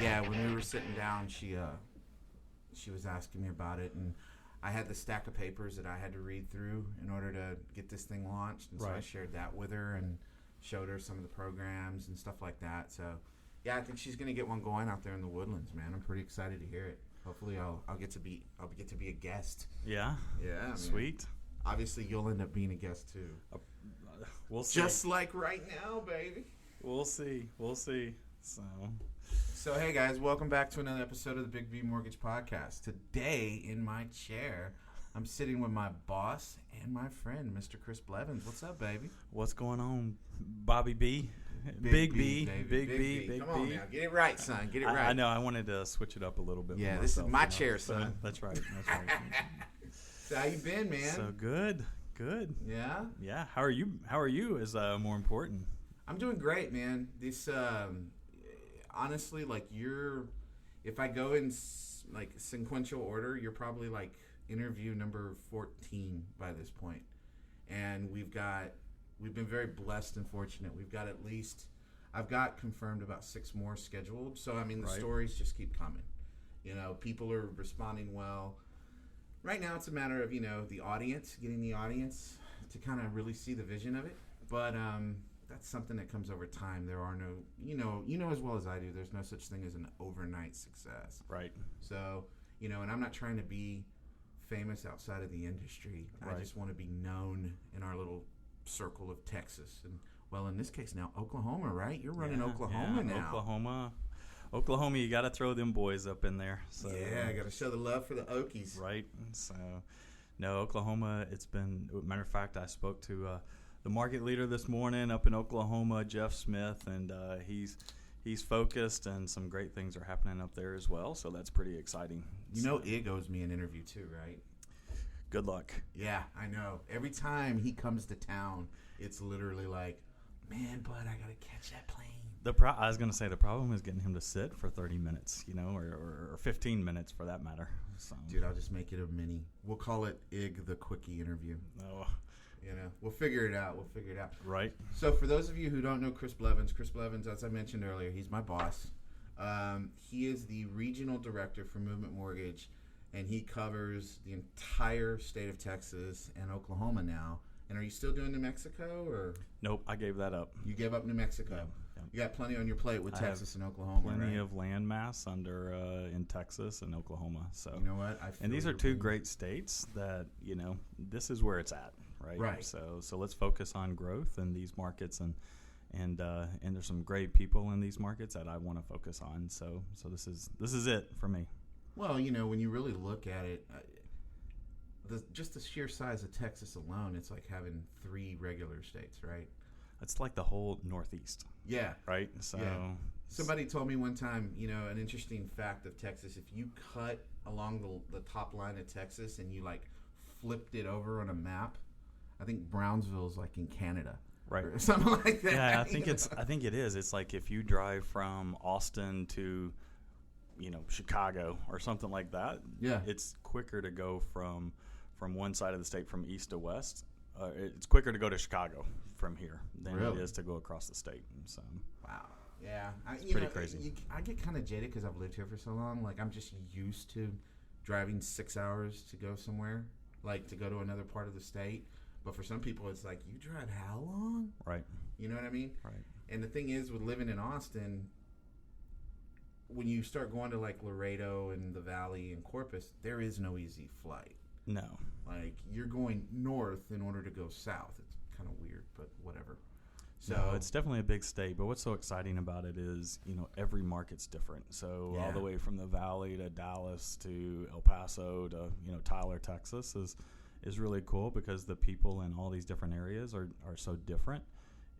Yeah, when we were sitting down, she was asking me about it, and I had the stack of papers that I had to read through in order to get this thing launched, and so I shared that with her and showed her some of the programs and stuff like that. So, yeah, I think she's gonna get one going out there in the Woodlands, man. I'm pretty excited to hear it. Hopefully, I'll get to be a guest. Yeah. Yeah. Sweet. Man. Obviously, you'll end up being a guest too. We'll see. Just like right now, baby. We'll see. So, hey guys, welcome back to another episode of the Big V Mortgage Podcast. Today, in my chair, I'm sitting with my boss and my friend, Mr. Chris Blevins. What's up, baby? What's going on, Bobby B? Big B. Come on now, get it right, son. Get it right. I know. I wanted to switch it up a little bit. Yeah, for this myself, is my chair, so son. That's right. So, how you been, man? So good. Yeah. Yeah. How are you? Is more important. I'm doing great, man. This, honestly, like if I go in like sequential order, you're probably like interview number 14 by this point. And we've been very blessed and fortunate. I've got confirmed about 6 more scheduled. So, I mean, the stories just keep coming. You know, people are responding well. Right now, it's a matter of, getting the audience to kind of really see the vision of it. But that's something that comes over time. There are no, you know as well as I do, there's no such thing as an overnight success. Right. So, and I'm not trying to be famous outside of the industry. Right. I just want to be known in our little circle of Texas. And, well, in this case now, Oklahoma, right? You're running Oklahoma now. Oklahoma, you got to throw them boys up in there. So, yeah, I got to show the love for the Okies. Right. So, no, Oklahoma, it's been, matter of fact, I spoke to the market leader this morning up in Oklahoma, Jeff Smith, and he's focused, and some great things are happening up there as well, so that's pretty exciting. Ig owes me an interview too, right? Good luck. Yeah, I know. Every time he comes to town, it's literally like, man, bud, I got to catch that plane. I was going to say the problem is getting him to sit for 30 minutes, or 15 minutes for that matter. So. Dude, I'll just make it a mini. We'll call it Ig the Quickie interview. Oh. We'll figure it out. Right. So for those of you who don't know Chris Blevins, as I mentioned earlier, he's my boss. He is the regional director for Movement Mortgage, and he covers the entire state of Texas and Oklahoma now. And are you still doing New Mexico, or? Nope, I gave that up. You gave up New Mexico. Yeah. You got plenty on your plate with Texas and Oklahoma, plenty right? of land mass under in Texas and Oklahoma. So you know what? And these are two great states that this is where it's at, right? Right. So let's focus on growth in these markets, and there's some great people in these markets that I want to focus on. So this is it for me. Well, when you really look at it. Just the sheer size of Texas alone, it's like having 3 regular states, right? It's like the whole Northeast. Yeah. Right? So yeah. Somebody told me one time, an interesting fact of Texas, if you cut along the top line of Texas and you like flipped it over on a map, I think Brownsville's like in Canada. Right. Or something like that. Yeah, I think it is. It's like if you drive from Austin to Chicago or something like that. Yeah. It's quicker to go from one side of the state from east to west. It's quicker to go to Chicago from here than it is to go across the state. So wow. Yeah. It's pretty crazy. I get kind of jaded because I've lived here for so long. Like, I'm just used to driving 6 hours to go somewhere, like to go to another part of the state. But for some people, it's like, you drive how long? Right. You know what I mean? Right. And the thing is, with living in Austin, when you start going to like Laredo and the Valley and Corpus, there is no easy flight. No. Like, you're going north in order to go south. It's kind of weird, but whatever. So no, it's definitely a big state, but what's so exciting about it is, every market's different. So all the way from the Valley to Dallas to El Paso to, Tyler, Texas is really cool because the people in all these different areas are so different,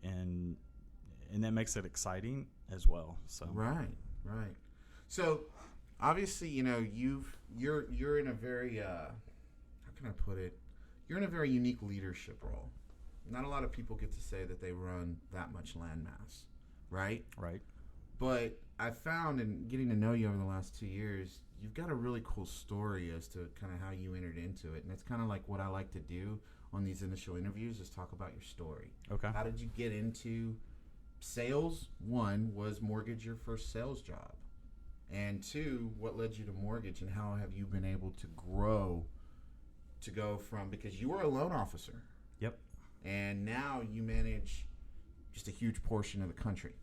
and that makes it exciting as well. So Right. So obviously, you're in a very how can I put it? You're in a very unique leadership role. Not a lot of people get to say that they run that much land mass, right? Right. But I found in getting to know you over the last 2 years, you've got a really cool story as to kind of how you entered into it. And it's kind of like what I like to do on these initial interviews is talk about your story. Okay. How did you get into sales? One, was mortgage your first sales job? And two, what led you to mortgage, and how have you been able to grow to go from, because you were a loan officer. Yep. And now you manage just a huge portion of the country.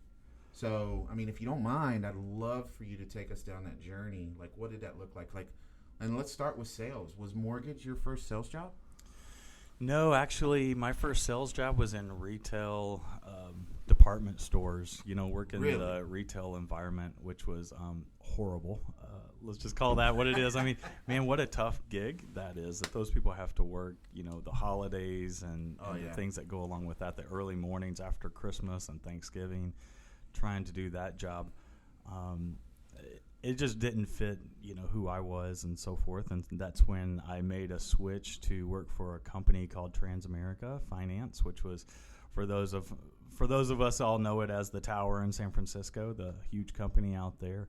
So, I mean, if you don't mind, I'd love for you to take us down that journey. Like, what did that look like? And let's start with sales. Was mortgage your first sales job? No, actually, my first sales job was in retail department stores, working in the retail environment, which was horrible. Let's just call that what it is. I mean, man, what a tough gig that is, that those people have to work, the holidays and the things that go along with that, the early mornings after Christmas and Thanksgiving, trying to do that job. It just didn't fit, who I was and so forth. And that's when I made a switch to work for a company called Transamerica Finance, which was, for those of us all know it as the Tower in San Francisco, the huge company out there.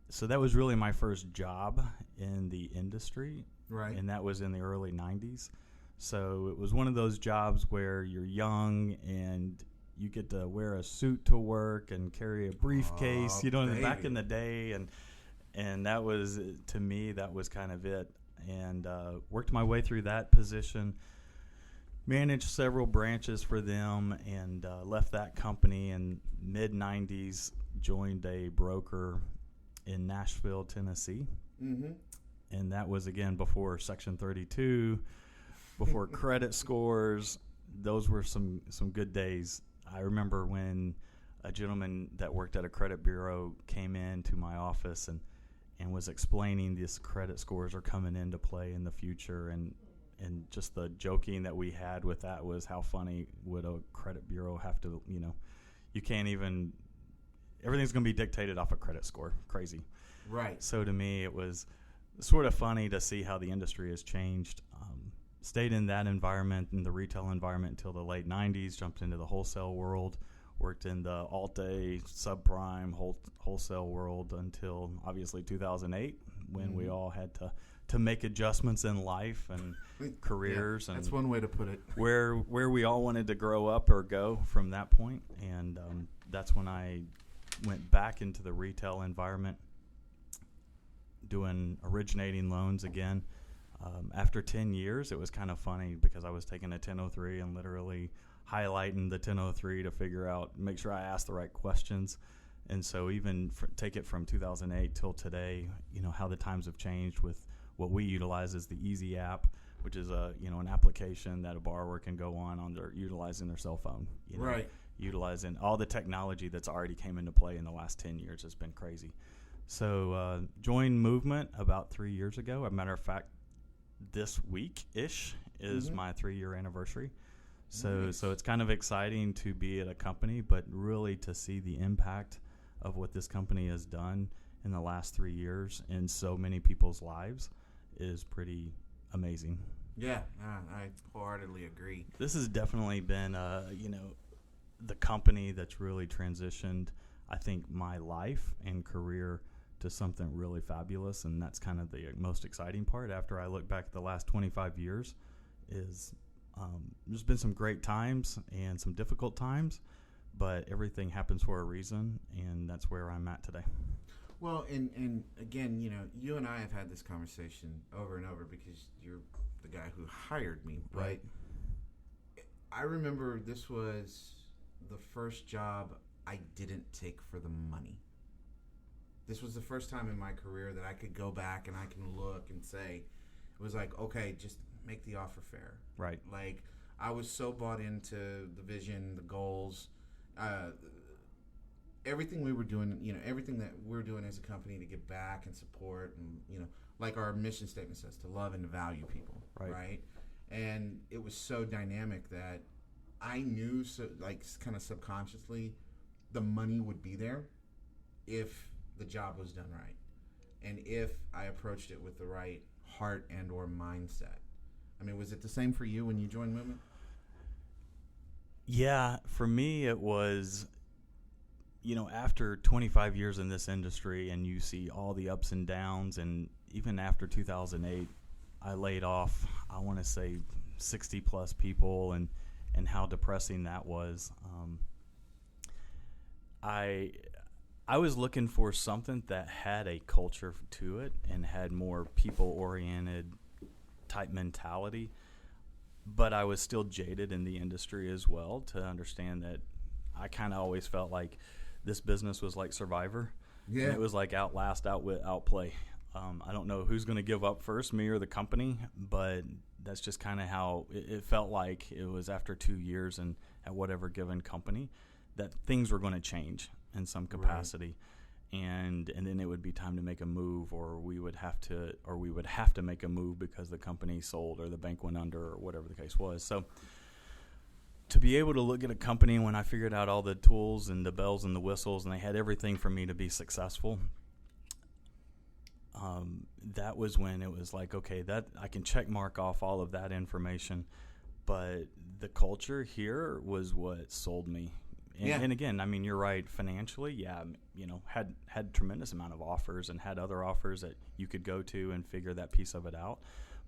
So that was really my first job in the industry. Right. And that was in the early 90s. So it was one of those jobs where you're young and you get to wear a suit to work and carry a briefcase, back in the day. And that was, to me, that was kind of it. And worked my way through that position, managed several branches for them, and left that company in mid-90s, joined a broker in Nashville, Tennessee. Mm-hmm. And that was, again, before Section 32, before credit scores. Those were some good days. I remember when a gentleman that worked at a credit bureau came into my office and was explaining these credit scores are coming into play in the future, and just the joking that we had with that was, how funny would a credit bureau have to, you can't even, everything's going to be dictated off a credit score. Crazy. Right. So to me, it was sort of funny to see how the industry has changed. Stayed in that environment, in the retail environment, until the late 90s, jumped into the wholesale world, worked in the Alt-A, subprime, wholesale world until, obviously, 2008, when we all had to make adjustments in life and careers. Yeah, that's one way to put it. Where we all wanted to grow up or go from that point. And that's when I went back into the retail environment, originating loans again. After 10 years, it was kind of funny because I was taking a 1003 and literally highlighting the 1003 to make sure I asked the right questions. And so even take it from 2008 till today, how the times have changed with what we utilize is the Easy app, which is an application that a borrower can go on utilizing their cell phone. Right. Utilizing all the technology that's already came into play in the last 10 years has been crazy. So joined Movement about 3 years ago. As a matter of fact, this week-ish is my 3-year anniversary. So it's kind of exciting to be at a company, but really to see the impact of what this company has done in the last 3 years in so many people's lives is pretty amazing. Yeah, I wholeheartedly agree. This has definitely been, the company that's really transitioned, I think, my life and career to something really fabulous, and that's kind of the most exciting part. After I look back at the last 25 years, is there's been some great times and some difficult times, but everything happens for a reason, and that's where I'm at today. Well, and again, you and I have had this conversation over and over because you're the guy who hired me, right? I remember this was the first job I didn't take for the money. This was the first time in my career that I could go back and I can look and say, it was like, okay, just make the offer fair. Right. Like, I was so bought into the vision, the goals, everything we were doing, everything that we're doing as a company to give back and support, and, like our mission statement says, to love and to value people. Right. And it was so dynamic that I knew, kind of subconsciously, the money would be there if the job was done right, and if I approached it with the right heart and or mindset. I mean, was it the same for you when you joined Movement? Yeah, for me it was, after 25 years in this industry and you see all the ups and downs, and even after 2008, I laid off, I want to say 60 plus people, and how depressing that was. I was looking for something that had a culture to it and had more people-oriented type mentality, but I was still jaded in the industry as well to understand that I kind of always felt like this business was like Survivor. Yeah. And it was like outlast, outwit, outplay. I don't know who's going to give up first, me or the company, but that's just kind of how it felt like. It was after 2 years and at whatever given company that things were going to change in some capacity. Right. And then it would be time to make a move, or we would have to make a move because the company sold or the bank went under or whatever the case was. So to be able to look at a company when I figured out all the tools and the bells and the whistles and they had everything for me to be successful, that was when it was like, okay, that I can check mark off all of that information, but the culture here was what sold me. And again, I mean, you're right. Financially, had tremendous amount of offers and had other offers that you could go to and figure that piece of it out.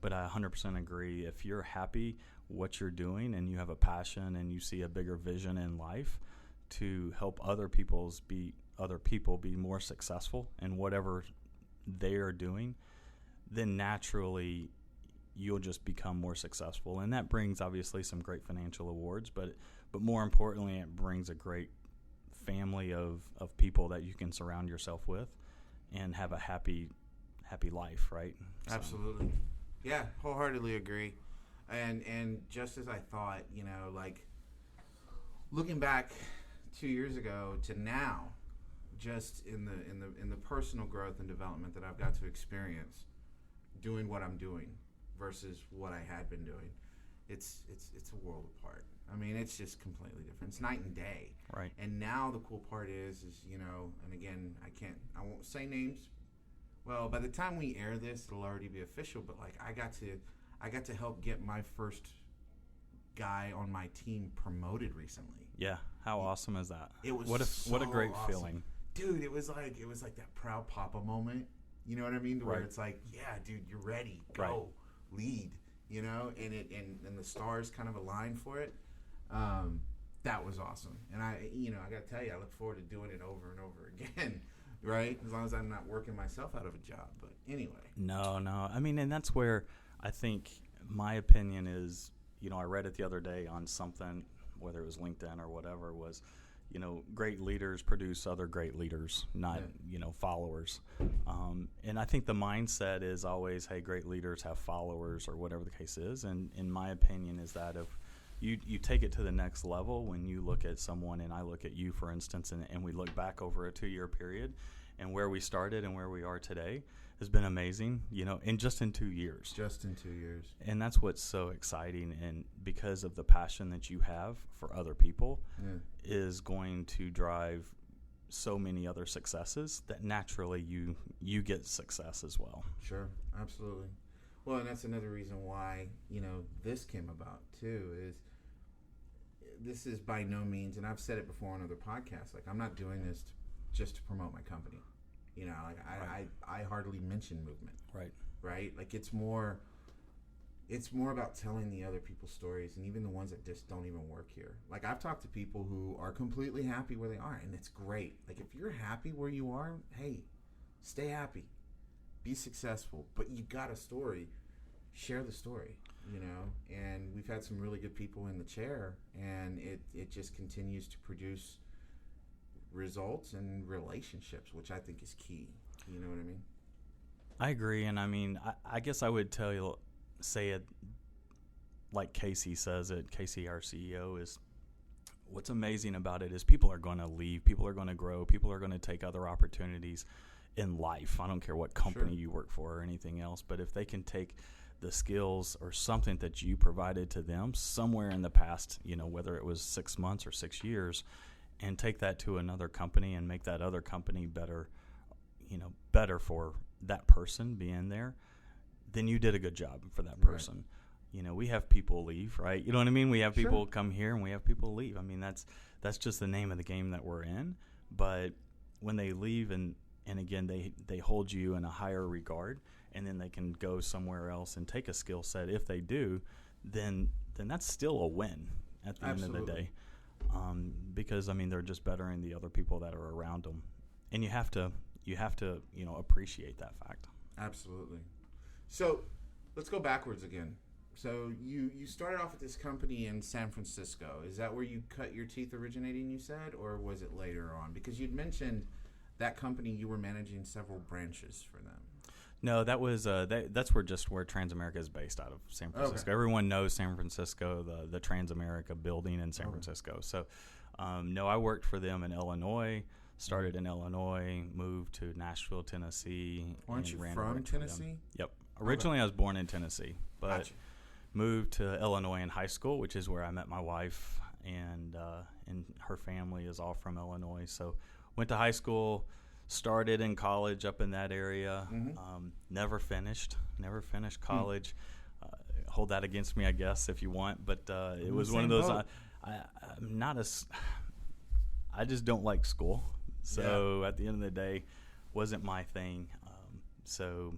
But I 100% agree. If you're happy what you're doing and you have a passion and you see a bigger vision in life to help other people be more successful in whatever they are doing, then naturally you'll just become more successful. And that brings obviously some great financial awards, but more importantly, it brings a great family of people that you can surround yourself with and have a happy life, right? So. Absolutely. Yeah, wholeheartedly agree. And just as I thought, like looking back 2 years ago to now, just in the personal growth and development that I've got to experience doing what I'm doing versus what I had been doing, it's a world apart. I mean, it's just completely different. It's night and day. Right. And now the cool part is and again, I won't say names. Well, by the time we air this, it'll already be official, but like I got to help get my first guy on my team promoted recently. Yeah. How awesome is that? It was what a great awesome. feeling. Dude, it was like that proud papa moment. You know what I mean? Where it's like, yeah, dude, you're ready. Go. Lead. And the stars kind of aligned for it. That was awesome. And I got to tell you, I look forward to doing it over and over again, right? As long as I'm not working myself out of a job. But anyway. No. I mean, and that's where I think my opinion is, I read it the other day on something, whether it was LinkedIn or whatever, was, great leaders produce other great leaders, not, followers. And I think the mindset is always, hey, great leaders have followers or whatever the case is. And in my opinion is that if you take it to the next level when you look at someone, and I look at you, for instance, and we look back over a 2-year period and where we started and where we are today has been amazing, in 2 years. Just in 2 years. And that's what's so exciting, and because of the passion that you have for other people is going to drive so many other successes that naturally you get success as well. Sure, absolutely. Well, and that's another reason why, this came about too, is this is by no means, and I've said it before on other podcasts, like I'm not doing this just to promote my company. I hardly mention movement. Right? Like it's more about telling the other people's stories, and even the ones that just don't even work here. Like I've talked to people who are completely happy where they are, and it's great. Like if you're happy where you are, hey, stay happy. Be successful, but you got a story, share the story, and we've had some really good people in the chair, and it just continues to produce results and relationships, which I think is key. You know what I mean? I agree, and I mean, I guess I would say it like Casey says it. Casey, our CEO, is what's amazing about it is people are going to leave, people are going to grow, people are going to take other opportunities in life. I don't care what company you work for or anything else, but if they can take the skills or something that you provided to them somewhere in the past, whether it was 6 months or 6 years, and take that to another company and make that other company better for that person being there, then you did a good job for that person. Right. We have people leave, right? You know what I mean? We have people come here and we have people leave. I mean, that's just the name of the game that we're in. But when they leave and again, they hold you in a higher regard, and then they can go somewhere else and take a skill set. If they do, then that's still a win at the end of the day, because I mean they're just bettering the other people that are around them, and you have to appreciate that fact. Absolutely. So let's go backwards again. So you started off at this company in San Francisco. Is that where you cut your teeth originating, you said, or was it later on? Because you'd mentioned that company, you were managing several branches for them. No, that was that's where Transamerica is based out of, San Francisco. Okay. Everyone knows San Francisco, the Transamerica building in San Francisco. So, no, I worked for them in Illinois. Started in Illinois, moved to Nashville, Tennessee. Aren't you from Tennessee? Yep. Originally, I was born in Tennessee, but moved to Illinois in high school, which is where I met my wife, and her family is all from Illinois. So went to high school, started in college up in that area. Never finished college. Hold that against me, I guess, if you want. But it was one of those. I just don't like school. So at the end of the day, wasn't my thing. So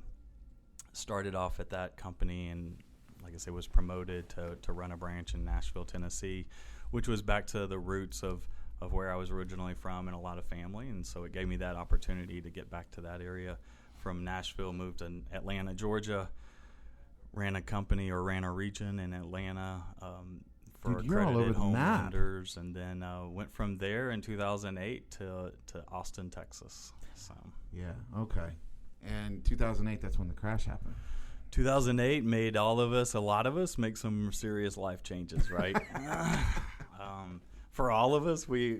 started off at that company, and like I said, was promoted to run a branch in Nashville, Tennessee, which was back to the roots of where I was originally from and a lot of family. And so it gave me that opportunity to get back to that area. From Nashville, moved to Atlanta, Georgia, ran a region in Atlanta for accredited home lenders, and then went from there in 2008 to Austin, Texas. So okay. And 2008, that's when the crash happened. 2008 made a lot of us make some serious life changes, right? For all of us, we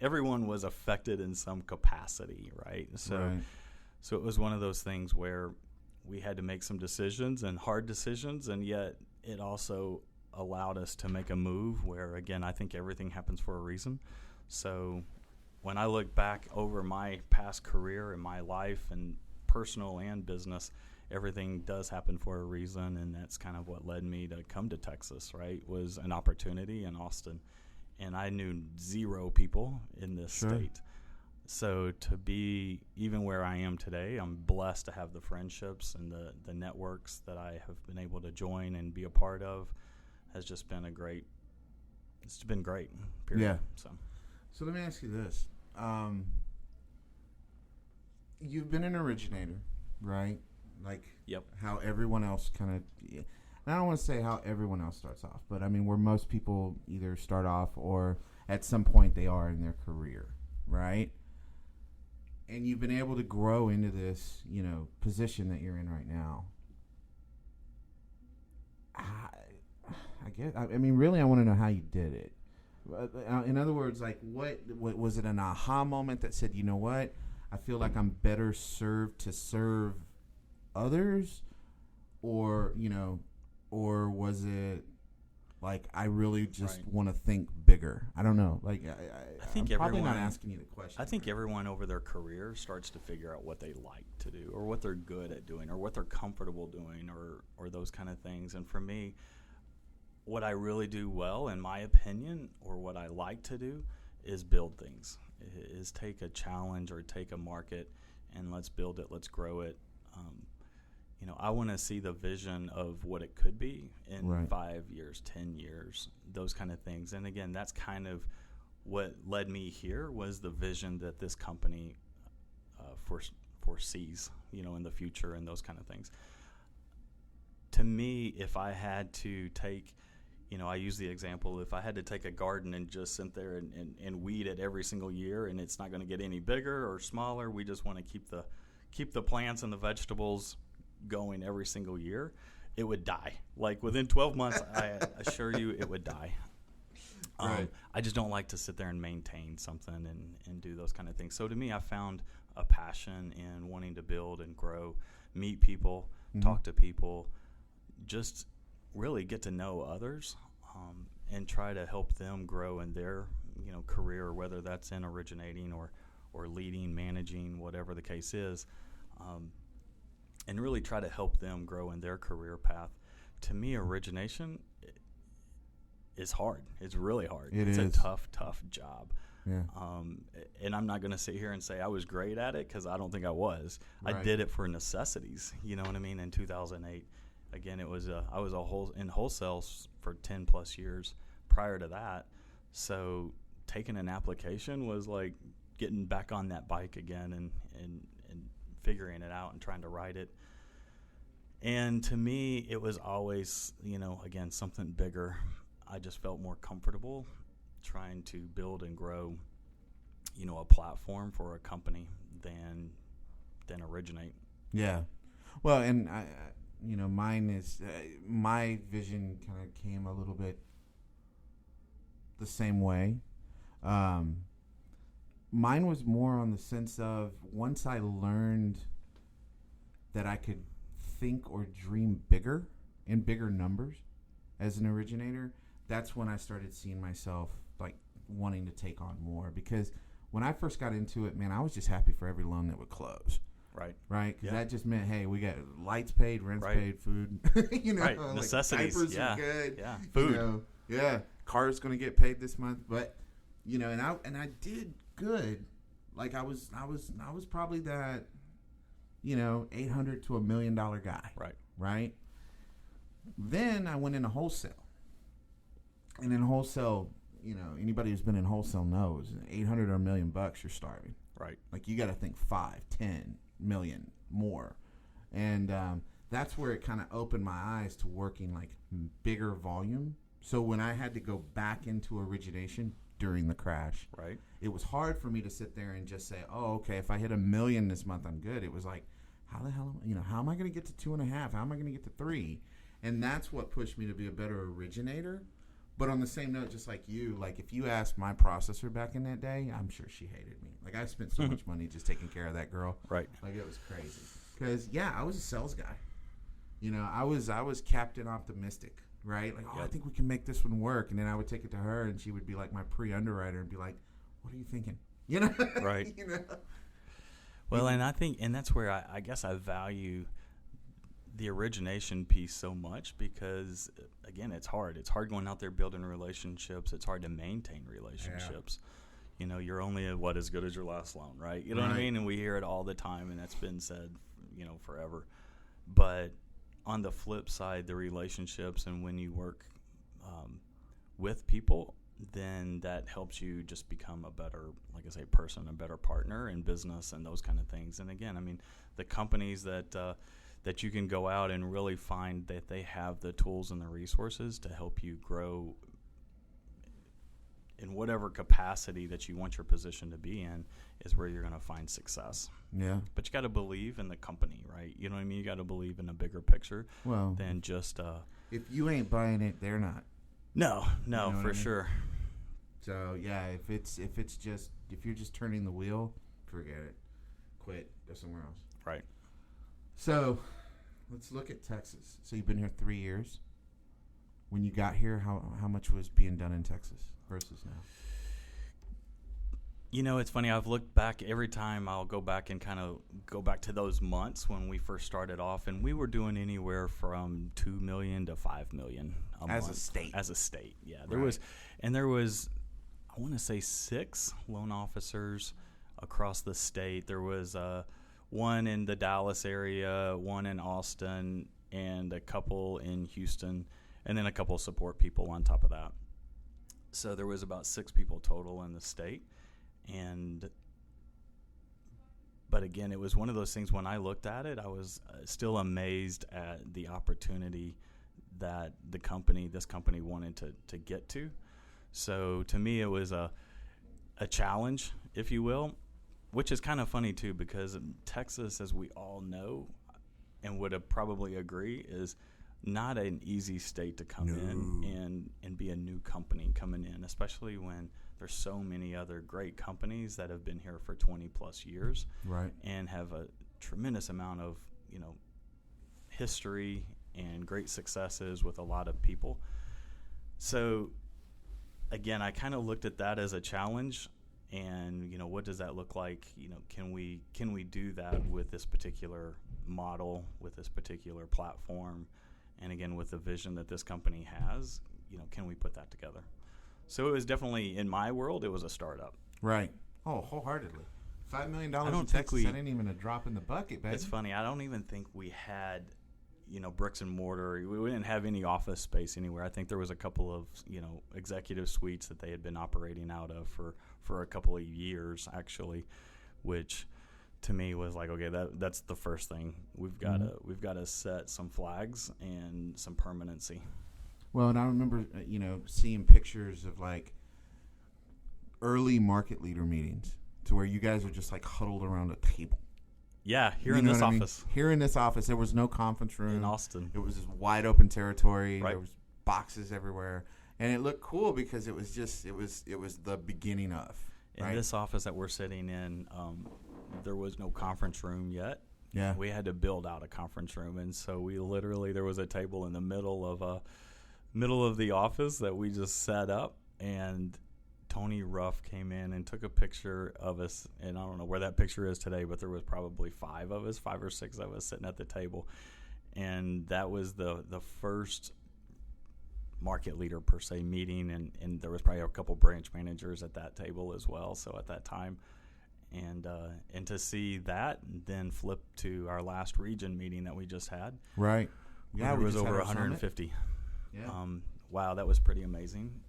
everyone was affected in some capacity, right? So it was one of those things where we had to make some decisions, and hard decisions, and yet it also allowed us to make a move where, again, I think everything happens for a reason. So when I look back over my past career and my life, and personal and business, everything does happen for a reason, and that's kind of what led me to come to Texas, right? Was an opportunity in Austin, and I knew zero people in this state. So to be even where I am today, I'm blessed to have the friendships and the networks that I have been able to join and be a part of. Has just been it's been great, period. Yeah. So let me ask you this. You've been an originator, right? Like how everyone else kind of, and I don't want to say how everyone else starts off, but I mean where most people either start off or at some point they are in their career, right? And you've been able to grow into this, position that you're in right now. I guess. I mean, really, I want to know how you did it. In other words, like, what was it? An aha moment that said, you know what? I feel like I'm better served to serve others, or was it like I really just want to think bigger? I don't know. Like, I think I'm probably not asking you the question. I think everyone over their career starts to figure out what they like to do, or what they're good at doing, or what they're comfortable doing, or those kind of things. And for me, what I really do well, in my opinion, or what I like to do, is build things. Is take a challenge or take a market and let's build it, let's grow it. I want to see the vision of what it could be in 5 years, 10 years, those kind of things. And again, that's kind of what led me here, was the vision that this company foresees, in the future, and those kind of things. To me, if I had to take, I use the example, if I had to take a garden and just sit there and weed it every single year, and it's not going to get any bigger or smaller, we just want to keep the plants and the vegetables going every single year, it would die. Like within 12 months, I assure you it would die. I just don't like to sit there and maintain something and do those kind of things. So to me, I found a passion in wanting to build and grow, meet people, talk to people, just really get to know others, and try to help them grow in their career, whether that's in originating or leading, managing, whatever the case is, and really try to help them grow in their career path. To me, origination is hard. It's really hard. It's a tough job. Yeah. And I'm not going to sit here and say I was great at it, because I don't think I was. Right. I did it for necessities. You know what I mean? In 2008, again, I was in wholesale for 10 plus years prior to that. So taking an application was like getting back on that bike again and figuring it out and trying to ride it. And to me, it was always, again, something bigger. I just felt more comfortable trying to build and grow, a platform for a company than originate. Yeah. Well, and mine is my vision kind of came a little bit the same way. Mine was more on the sense of, once I learned that I could think or dream bigger in bigger numbers as an originator, that's when I started seeing myself like wanting to take on more. Because when I first got into it, man, I was just happy for every loan that would close. Right. Because that just meant, hey, we got lights paid, rents paid, food. Right. Like Necessities. diapers are good. Yeah. Food. Car's gonna get paid this month, but and I did good. Like I was probably that, $800 to $1 million guy. Right. Then I went into wholesale, and in wholesale, anybody who's been in wholesale knows $800 or $1 million, you're starving. Right. Like you got to think 5, 10 million more, and that's where it kind of opened my eyes to working like bigger volume. So when I had to go back into origination during the crash, right, it was hard for me to sit there and just say, oh, okay, if I hit $1 million this month, I'm good. It was like, how the hell, how am I going to get to 2.5? How am I going to get to 3? And that's what pushed me to be a better originator. But on the same note, just like you, like if you asked my processor back in that day, I'm sure she hated me. Like I spent so much money just taking care of that girl. Right. Like it was crazy. Because I was a sales guy. I was Captain Optimistic. Right? Like, I think we can make this one work. And then I would take it to her, and she would be like my pre-underwriter and be like, what are you thinking? Right. Well, and I think, and that's where I guess I value the origination piece so much, because, again, it's hard. It's hard going out there building relationships. It's hard to maintain relationships. Yeah. You're only as good as your last loan, right? You know what I mean? And we hear it all the time, and that's been said, forever. But on the flip side, the relationships, and when you work with people, then that helps you just become a better, like I say, person, a better partner in business and those kind of things. And again, I mean, the companies that you can go out and really find that they have the tools and the resources to help you grow in whatever capacity that you want your position to be in, is where you're going to find success. Yeah. But you got to believe in the company, right? You know what I mean? You got to believe in a bigger picture than just if you ain't buying it, they're not. No, for sure. So, yeah, if you're just turning the wheel, forget it. Quit. Go somewhere else. Right. So, let's look at Texas. So, you've been here 3 years. When you got here, how much was being done in Texas versus now? It's funny. I've looked back every time. I'll go back and kind of go back to those months when we first started off, and we were doing anywhere from $2 million to $5 million a month. As a state, yeah. There was, I want to say 6 loan officers across the state. There was one in the Dallas area, one in Austin, and a couple in Houston, and then a couple of support people on top of that. So there was about 6 people total in the state. But again, it was one of those things, when I looked at it, I was still amazed at the opportunity that this company wanted to get to. So to me, it was a challenge, if you will, which is kind of funny too, because Texas, as we all know and would have probably agree, is not an easy state to come in and be a new company coming in, especially when there's so many other great companies that have been here for 20 plus years, right, and have a tremendous amount of history and great successes with a lot of people. So again, I kind of looked at that as a challenge, and what does that look like? Can we do that with this particular model, with this particular platform, and again with the vision that this company has? Can we put that together? So it was definitely, in my world, it was a startup. Right. Oh, wholeheartedly. $5 million I in don't Texas, think that ain't even a drop in the bucket, baby. It's funny. I don't even think we had, bricks and mortar. We didn't have any office space anywhere. I think there was a couple of, executive suites that they had been operating out of for a couple of years, actually, which to me was like, okay, that's the first thing. We've got to set some flags and some permanency. Well, and I remember, seeing pictures of like early market leader meetings to where you guys are just like huddled around a table. Yeah, here in this office. Here in this office, there was no conference room. In Austin. It was just wide open territory. Right. There was boxes everywhere. And it looked cool because it was the beginning of. In this office that we're sitting in, there was no conference room yet. Yeah. We had to build out a conference room. And so there was a table in the middle of the office that we just set up, and Tony Ruff came in and took a picture of us, and I don't know where that picture is today, but there was probably 5 or 6 of us sitting at the table, and that was the first market leader per se meeting, and there was probably a couple branch managers at that table as well. So at that time, and to see that then flip to our last region meeting that we just had, right? Yeah, there was over 150. Yeah. Wow, that was pretty amazing.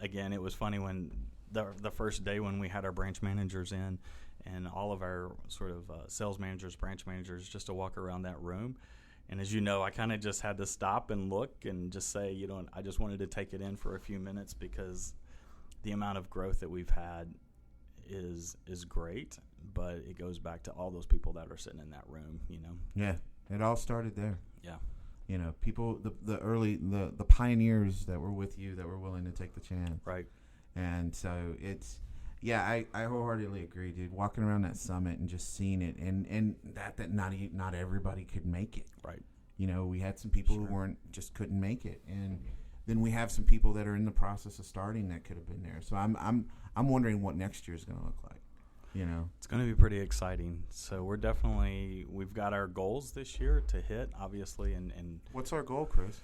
Again, it was funny when the first day when we had our branch managers in and all of our sort of sales managers, branch managers, just to walk around that room. And as you know, I kind of just had to stop and look and just say, I just wanted to take it in for a few minutes because the amount of growth that we've had is great, but it goes back to all those people that are sitting in that room, Yeah, it all started there. Yeah. People, the early, the pioneers that were with you that were willing to take the chance. Right. And so it's, I wholeheartedly agree, dude. Walking around that summit and just seeing it, and that not everybody could make it. Right. We had some people who couldn't make it, and then we have some people that are in the process of starting that could have been there. So I'm wondering what next year is going to look like. It's going to be pretty exciting. So we've got our goals this year to hit, obviously, and what's our goal, Chris?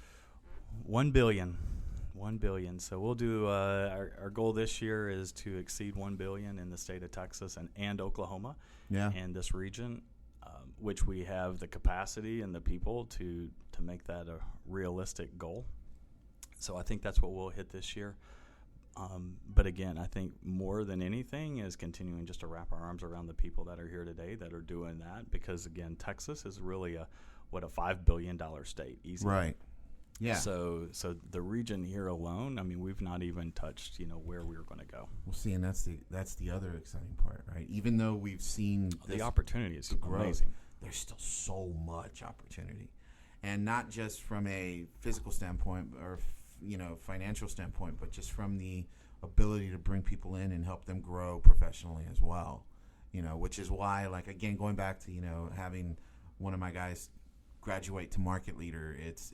1 billion. 1 billion. So we'll do our goal this year is to exceed 1 billion in the state of Texas and Oklahoma, and this region, which we have the capacity and the people to make that a realistic goal. So I think that's what we'll hit this year. But again, I think more than anything is continuing just to wrap our arms around the people that are here today that are doing that, because again, Texas is really a $5 billion state, easy. Right. Yeah. So the region here alone, I mean, we've not even touched, where we were going to go. Well, see, and that's the other exciting part, right? Even though we've seen the opportunity is growth, amazing. There's still so much opportunity, and not just from a physical standpoint or financial standpoint, but just from the ability to bring people in and help them grow professionally as well. Which is why, like, again, going back to having one of my guys graduate to market leader, it's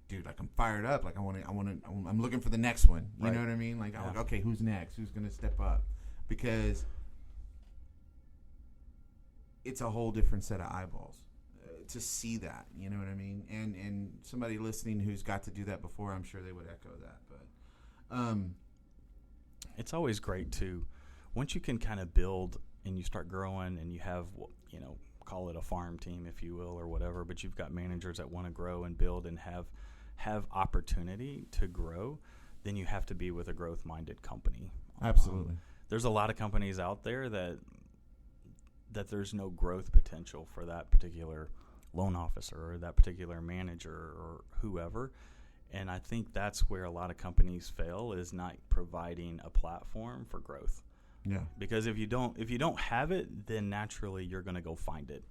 dude, like, I'm fired up. Like, I'm looking for the next one. You know what I mean? Like, I'm like, okay, who's next? Who's gonna step up? Because it's a whole different set of eyeballs to see that. You know what I mean? And somebody listening who's got to do that before, I'm sure they would echo that. But it's always great to, once you can kind of build and you start growing and you have, call it a farm team, if you will, or whatever, but you've got managers that want to grow and build and have opportunity to grow, then you have to be with a growth-minded company. Absolutely. There's a lot of companies out there that there's no growth potential for that particular loan officer or that particular manager or whoever. And I think that's where a lot of companies fail, is not providing a platform for growth. Yeah. Because if you don't have it, then naturally you're going to go find it,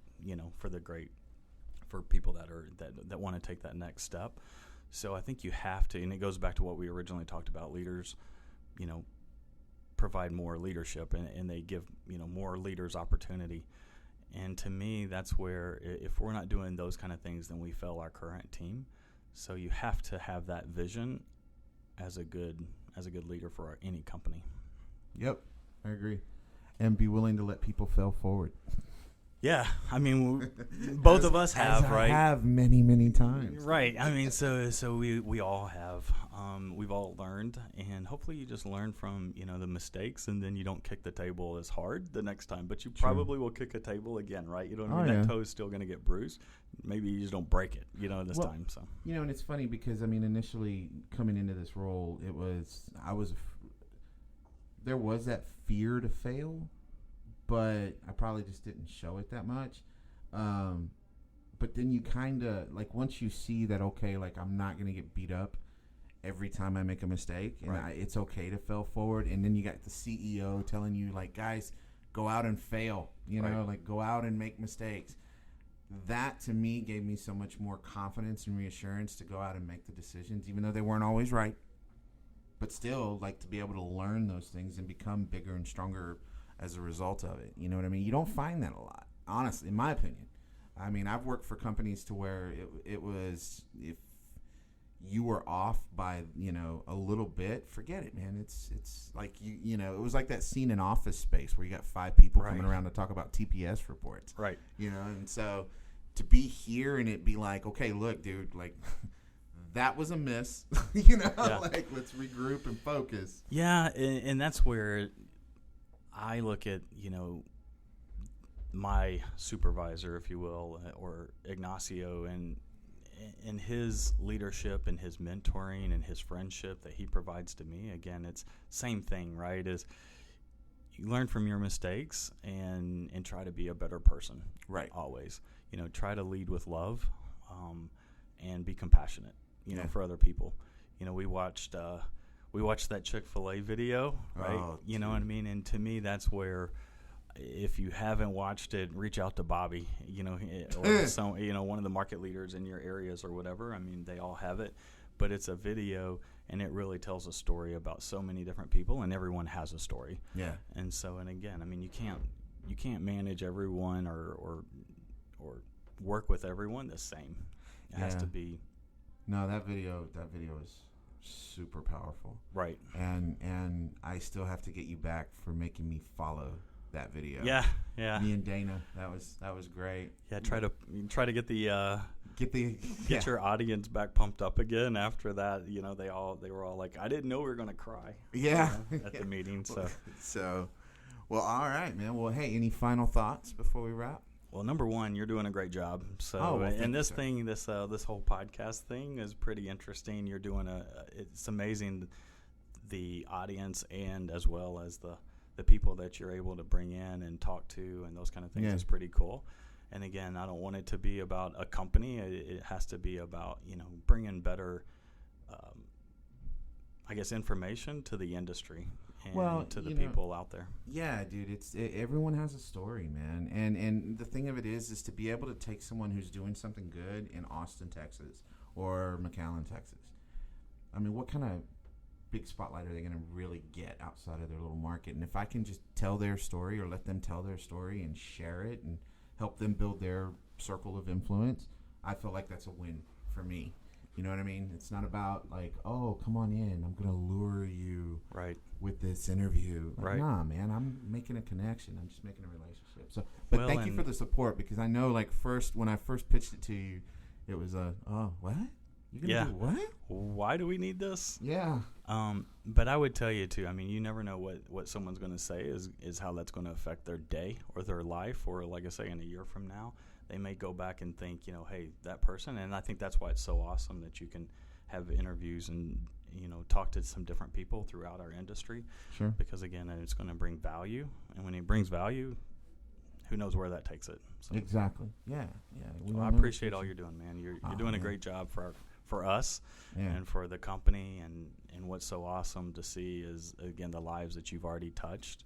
for people that want to take that next step. So I think you have to, and it goes back to what we originally talked about, leaders, provide more leadership and they give, more leaders opportunity. And to me, that's where if we're not doing those kind of things, then we fail our current team. So you have to have that vision as a good leader for any company. Yep, I agree. And be willing to let people fail forward. Yeah, I mean, both of us have, as I right? have many times. Right. I mean, so we all have. We've all learned, and hopefully you just learn from the mistakes, and then you don't kick the table as hard the next time. But you probably will kick a table again, right? You know what I mean? That toe is still going to get bruised. Maybe you just don't break it, this time. So and it's funny because initially coming into this role, there was that fear to fail, but I probably just didn't show it that much. But then you kind of once you see that, okay, I'm not going to get beat up every time I make a mistake, and right. It's okay to fail forward. And then you got the CEO telling you, guys, go out and fail, right. Go out and make mistakes. That to me gave me so much more confidence and reassurance to go out and make the decisions, even though they weren't always right. But still, to be able to learn those things and become bigger and stronger as a result of it. You know what I mean? You don't find that a lot, honestly, in my opinion. I mean, I've worked for companies to where it was, if you were off by, a little bit, forget it, man. It's like, it was like that scene in Office Space where you got 5 people right. coming around to talk about TPS reports. Right. And so to be here and it be like, okay, look, dude, that was a miss, yeah. Let's regroup and focus. Yeah, and that's where I look at, my supervisor, if you will, or Ignacio, and his leadership and his mentoring and his friendship that he provides to me. Again, it's same thing, right? Is you learn from your mistakes and try to be a better person. Right. Always. Try to lead with love, and be compassionate, for other people. We watched that Chick-fil-A video, right? Oh, you know what I mean? And to me, that's where, if you haven't watched it, reach out to Bobby, or some, one of the market leaders in your areas or whatever. I mean, they all have it, but it's a video and it really tells a story about so many different people, and everyone has a story. Yeah. And so, and again, I mean, you can't manage everyone or work with everyone the same. It has to be. No, that video is super powerful. Right. And I still have to get you back for making me follow that video. Yeah. Me and Dana, that was great. Yeah, try to get get your audience back pumped up again after that. They were all like, I didn't know we were going to cry. Yeah. At the meeting. So, well, all right, man. Well, hey, any final thoughts before we wrap? Well, number one, you're doing a great job. So, and this thing, this whole podcast thing is pretty interesting. You're doing it's amazing, the audience and as well as the people that you're able to bring in and talk to and those kind of things is pretty cool. And again, I don't want it to be about a company. It has to be about, bringing better, information to the industry and to the people out there. Yeah, dude, everyone has a story, man. And the thing of it is to be able to take someone who's doing something good in Austin, Texas, or McAllen, Texas. I mean, what kind of big spotlight are they going to really get outside of their little market? And if I can just tell their story or let them tell their story and share it and help them build their circle of influence, I feel like that's a win for me. You know what I mean? It's not about oh, come on in, I'm going to lure you right with this interview. Right. Nah, man, I'm making a connection. I'm just making a relationship. So, but thank you for the support, because I know when I first pitched it to you, it was what? You're going to do what? Why do we need this? Yeah. But I would tell you too, I mean, you never know what someone's going to say is how that's going to affect their day or their life, or like I say, in a year from now, they may go back and think, hey, that person. And I think that's why it's so awesome that you can have interviews and, talk to some different people throughout our industry. Sure. Because again, it's going to bring value. And when it brings value, who knows where that takes it. So. Exactly. Yeah. Well, I appreciate all you're doing, man. You're doing a great job for us and for the company, and what's so awesome to see is, again, the lives that you've already touched.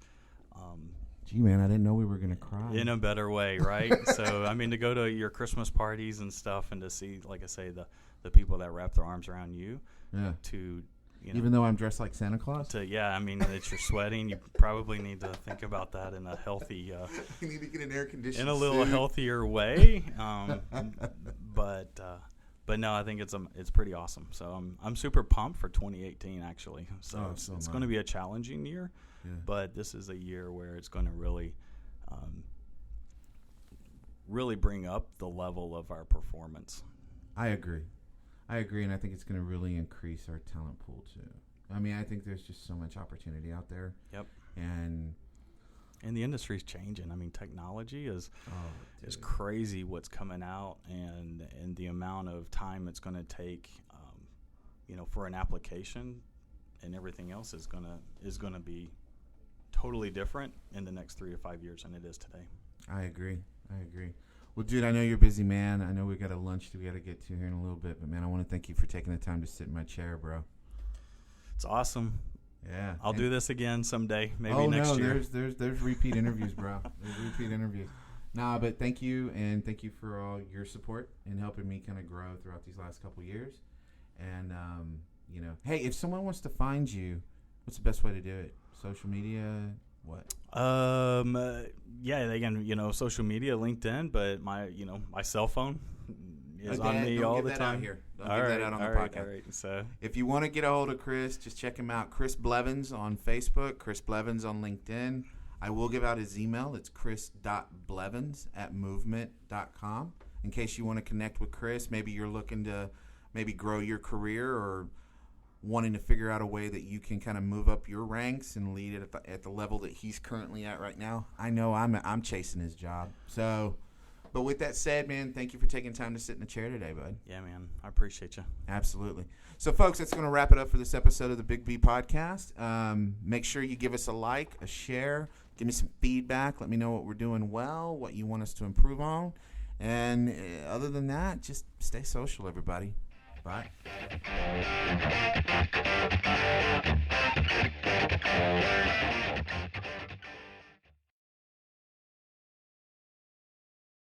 Gee, man, I didn't know we were going to cry. In a better way, right? So, I mean, to go to your Christmas parties and stuff and to see, like I say, the people that wrap their arms around you. Yeah. To, even though I'm dressed like Santa Claus? I mean, that you're sweating, you probably need to think about that in a healthy... you need to get an air conditioner in a little healthier way. But no, I think it's pretty awesome. So I'm super pumped for 2018, actually. So it's going to be a challenging year, but this is a year where it's going to really really bring up the level of our performance. I agree, and I think it's going to really increase our talent pool too. I mean, I think there's just so much opportunity out there. Yep. And the industry's changing. I mean, technology is crazy what's coming out, and the amount of time it's going to take, for an application, and everything else is gonna be totally different in the next 3 to 5 years than it is today. I agree. Well, dude, I know you're a busy man. I know we got a lunch that we got to get to here in a little bit, but man, I want to thank you for taking the time to sit in my chair, bro. It's awesome. Yeah, I'll do this again someday, maybe next year. There's repeat interviews, bro. There's repeat interviews. Nah, but thank you, and thank you for all your support and helping me kind of grow throughout these last couple years. And hey, if someone wants to find you, what's the best way to do it? Social media, what? Yeah, they can, social media, LinkedIn, but my cell phone is on me all the time. Don't give that out on the podcast. All right. So if you want to get a hold of Chris, just check him out. Chris Blevins on Facebook, Chris Blevins on LinkedIn. I will give out his email. It's chris.blevins@movement.com. In case you want to connect with Chris, maybe you're looking to grow your career or wanting to figure out a way that you can kind of move up your ranks and lead it at the level that he's currently at right now. I know I'm chasing his job. So, but with that said, man, thank you for taking time to sit in the chair today, bud. Yeah, man. I appreciate you. Absolutely. So, folks, that's going to wrap it up for this episode of the Big B Podcast. Make sure you give us a like, a share, give me some feedback. Let me know what we're doing well, what you want us to improve on. And other than that, just stay social, everybody. Bye.